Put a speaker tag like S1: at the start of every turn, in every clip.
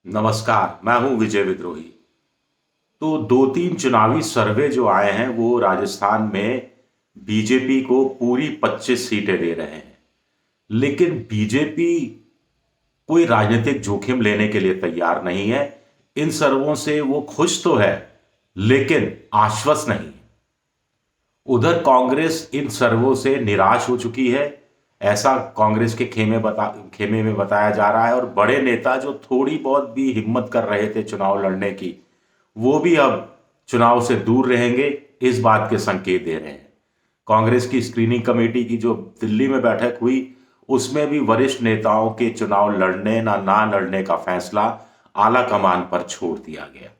S1: नमस्कार, मैं हूं विजय विद्रोही। तो दो तीन चुनावी सर्वे जो आए हैं वो राजस्थान में बीजेपी को पूरी 25 सीटें दे रहे हैं। लेकिन बीजेपी कोई राजनीतिक जोखिम लेने के लिए तैयार नहीं है। इन सर्वों से वो खुश तो है, लेकिन आश्वस्त नहीं है। उधर कांग्रेस इन सर्वों से निराश हो चुकी है, ऐसा कांग्रेस के खेमे में बताया जा रहा है। और बड़े नेता जो थोड़ी बहुत भी हिम्मत कर रहे थे चुनाव लड़ने की, वो भी अब चुनाव से दूर रहेंगे, इस बात के संकेत दे रहे हैं। कांग्रेस की स्क्रीनिंग कमेटी की जो दिल्ली में बैठक हुई, उसमें भी वरिष्ठ नेताओं के चुनाव लड़ने ना लड़ने का फैसला आला कमान पर छोड़ दिया गया।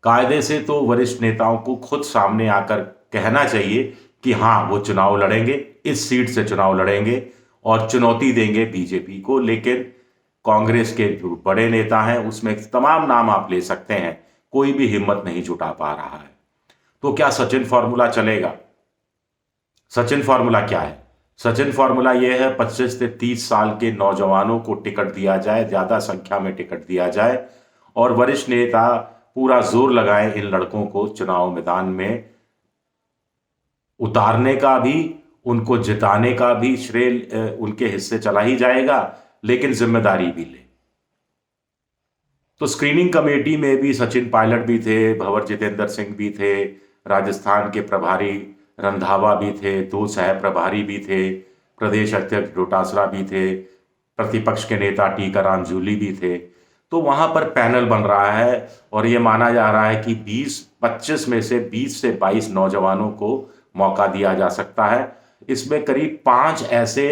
S1: कायदे से तो वरिष्ठ नेताओं को खुद सामने आकर कहना चाहिए कि हाँ, वो चुनाव लड़ेंगे, इस सीट से चुनाव लड़ेंगे और चुनौती देंगे बीजेपी को। लेकिन कांग्रेस के जो बड़े नेता हैं, उसमें तमाम नाम आप ले सकते हैं, कोई भी हिम्मत नहीं जुटा पा रहा है। तो क्या सचिन फॉर्मूला चलेगा? सचिन फॉर्मूला क्या है? सचिन फॉर्मूला यह है, 25 से 30 साल के नौजवानों को टिकट दिया जाए, ज्यादा संख्या में टिकट दिया जाए और वरिष्ठ नेता पूरा जोर लगाए इन लड़कों को चुनाव मैदान में उतारने का भी, उनको जिताने का भी श्रेय उनके हिस्से चला ही जाएगा, लेकिन जिम्मेदारी भी ले। तो स्क्रीनिंग कमेटी में भी सचिन पायलट भी थे, भंवर जितेंद्र सिंह भी थे, राजस्थान के प्रभारी रंधावा भी थे, दो सह प्रभारी भी थे, प्रदेश अध्यक्ष डोटासरा भी थे, प्रतिपक्ष के नेता टीकाराम जूली भी थे। तो वहां पर पैनल बन रहा है और ये माना जा रहा है कि 25 में से 20 से 22 नौजवानों को मौका दिया जा सकता है। इसमें करीब 5 ऐसे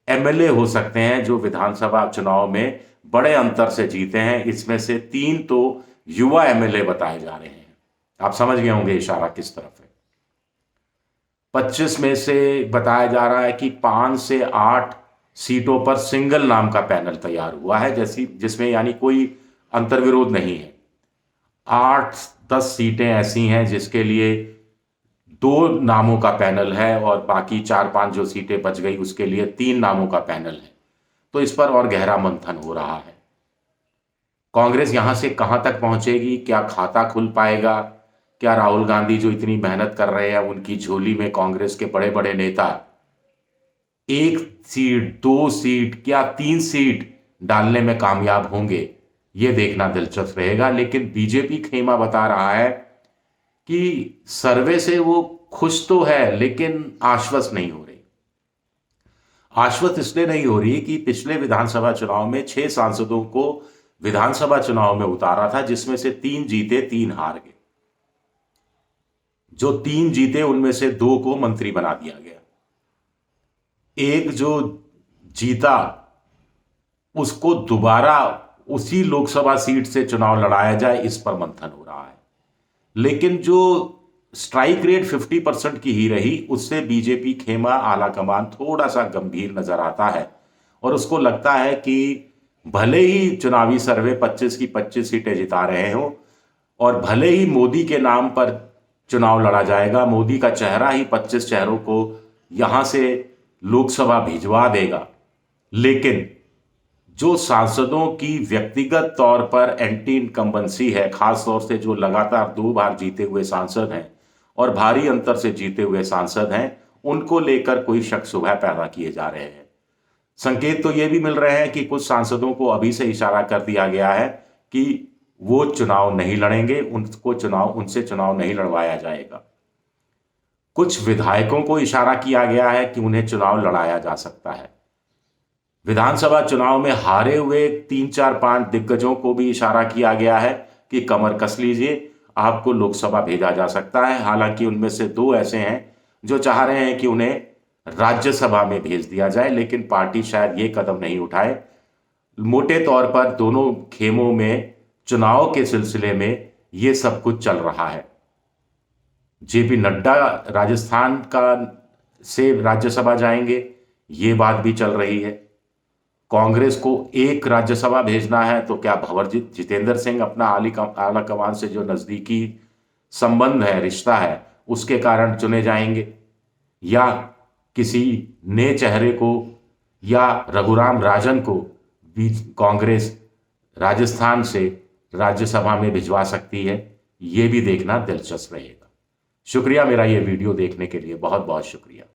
S1: एमएलए हो सकते हैं जो विधानसभा चुनाव में बड़े अंतर से जीते हैं। इसमें से 3 तो युवा एमएलए बताए जा रहे हैं। आप समझ गए होंगे इशारा किस तरफ है। 25 में से बताया जा रहा है कि 5 से 8 सीटों पर सिंगल नाम का पैनल तैयार हुआ है, जैसी जिसमें यानी कोई अंतर्विरोध नहीं है। 8-10 सीटें ऐसी हैं जिसके लिए 2 नामों का पैनल है और बाकी 4-5 जो सीटें बच गई उसके लिए 3 नामों का पैनल है। तो इस पर और गहरा मंथन हो रहा है। कांग्रेस यहां से कहां तक पहुंचेगी? क्या खाता खुल पाएगा? क्या राहुल गांधी जो इतनी मेहनत कर रहे हैं, उनकी झोली में कांग्रेस के बड़े बड़े नेता 1 सीट, 2 सीट, क्या 3 सीट डालने में कामयाब होंगे? ये देखना दिलचस्प रहेगा। लेकिन बीजेपी खेमा बता रहा है कि सर्वे से वो खुश तो है, लेकिन आश्वस्त नहीं हो रही। आश्वस्त इसलिए नहीं हो रही कि पिछले विधानसभा चुनाव में 6 सांसदों को विधानसभा चुनाव में उतारा था, जिसमें से 3 जीते, 3 हार गए। जो 3 जीते उनमें से 2 को मंत्री बना दिया गया। एक जो जीता उसको दोबारा उसी लोकसभा सीट से चुनाव लड़ाया जाए, इस पर मंथन हो रहा है। लेकिन जो स्ट्राइक रेट 50% की ही रही, उससे बीजेपी खेमा आलाकमान थोड़ा सा गंभीर नजर आता है और उसको लगता है कि भले ही चुनावी सर्वे 25 की 25 सीटें जिता रहे हो और भले ही मोदी के नाम पर चुनाव लड़ा जाएगा, मोदी का चेहरा ही 25 चेहरों को यहां से लोकसभा भिजवा देगा, लेकिन जो सांसदों की व्यक्तिगत तौर पर एंटी इनकम्बेंसी है, खास तौर से जो लगातार 2 बार जीते हुए सांसद हैं और भारी अंतर से जीते हुए सांसद हैं, उनको लेकर कोई शक शुबह पैदा किए जा रहे हैं। संकेत तो ये भी मिल रहे हैं कि कुछ सांसदों को अभी से इशारा कर दिया गया है कि वो चुनाव नहीं लड़ेंगे, उनसे चुनाव नहीं लड़वाया जाएगा। कुछ विधायकों को इशारा किया गया है कि उन्हें चुनाव लड़ाया जा सकता है। विधानसभा चुनाव में हारे हुए 3-4-5 दिग्गजों को भी इशारा किया गया है कि कमर कस लीजिए, आपको लोकसभा भेजा जा सकता है। हालांकि उनमें से 2 ऐसे हैं जो चाह रहे हैं कि उन्हें राज्यसभा में भेज दिया जाए, लेकिन पार्टी शायद ये कदम नहीं उठाए। मोटे तौर पर दोनों खेमों में चुनाव के सिलसिले में ये सब कुछ चल रहा है। जेपी नड्डा राजस्थान का से राज्यसभा जाएंगे, ये बात भी चल रही है। कांग्रेस को एक राज्यसभा भेजना है तो क्या भंवरजीत जितेंद्र सिंह अपना आला कमान से जो नजदीकी संबंध है, रिश्ता है, उसके कारण चुने जाएंगे, या किसी नए चेहरे को या रघुराम राजन को भी कांग्रेस राजस्थान से राज्यसभा में भिजवा सकती है, ये भी देखना दिलचस्प रहेगा। शुक्रिया मेरा ये वीडियो देखने के लिए, बहुत बहुत शुक्रिया।